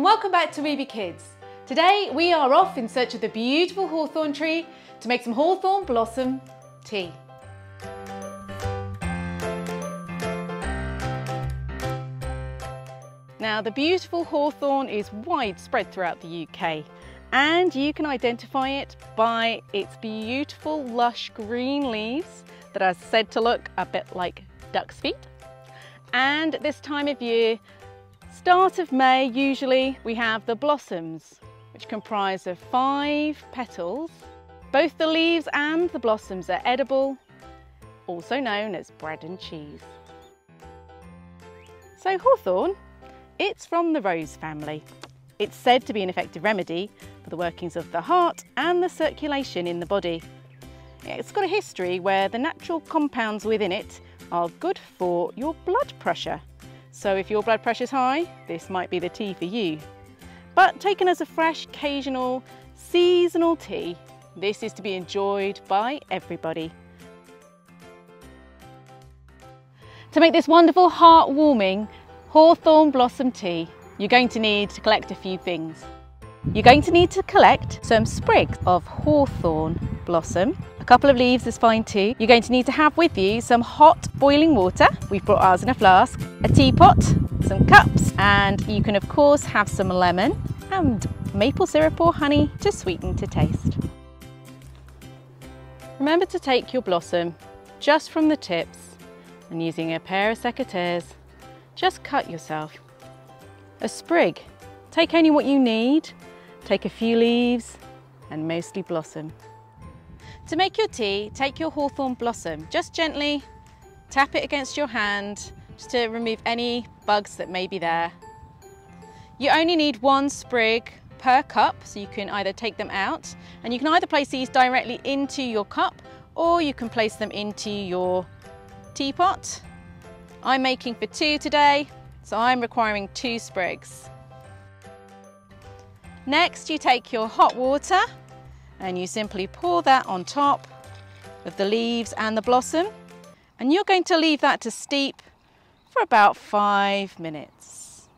and welcome back to Weeby Kids. Today we are off in search of the beautiful hawthorn tree to make some hawthorn blossom tea. Now the beautiful hawthorn is widespread throughout the UK and you can identify it by its beautiful lush green leaves that are said to look a bit like duck's feet. And this time of year, start of May usually, we have the blossoms, which comprise of 5 petals. Both the leaves and the blossoms are edible, also known as bread and cheese. So hawthorn, it's from the rose family. It's said to be an effective remedy for the workings of the heart and the circulation in the body. It's got a history where the natural compounds within it are good for your blood pressure. So if your blood pressure is high, this might be the tea for you. But taken as a fresh, occasional, seasonal tea, this is to be enjoyed by everybody. To make this wonderful, heart-warming hawthorn blossom tea, you're going to need to collect a few things. You're going to need to collect some sprigs of hawthorn blossom. A couple of leaves is fine too. You're going to need to have with you some hot boiling water. We've brought ours in a flask, a teapot, some cups, and you can of course have some lemon and maple syrup or honey to sweeten to taste. Remember to take your blossom just from the tips and using a pair of secateurs, just cut yourself a sprig. Take only what you need. Take a few leaves and mostly blossom. To make your tea, take your hawthorn blossom, just gently tap it against your hand just to remove any bugs that may be there. You only need 1 sprig per cup, so you can either take them out and you can either place these directly into your cup or you can place them into your teapot. I'm making for 2 today, so I'm requiring 2 sprigs. Next, you take your hot water and you simply pour that on top of the leaves and the blossom, and you're going to leave that to steep for about 5 minutes.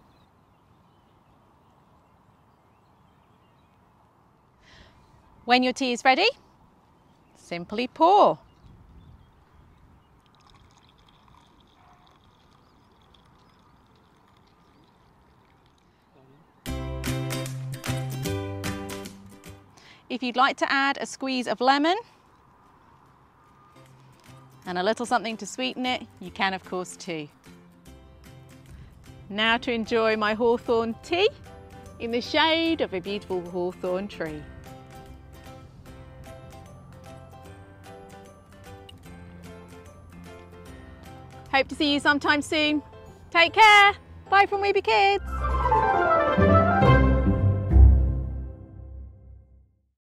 When your tea is ready, simply pour. If you'd like to add a squeeze of lemon and a little something to sweeten it, you can of course too. Now to enjoy my hawthorn tea in the shade of a beautiful hawthorn tree. Hope to see you sometime soon. Take care. Bye from Weeby Kids.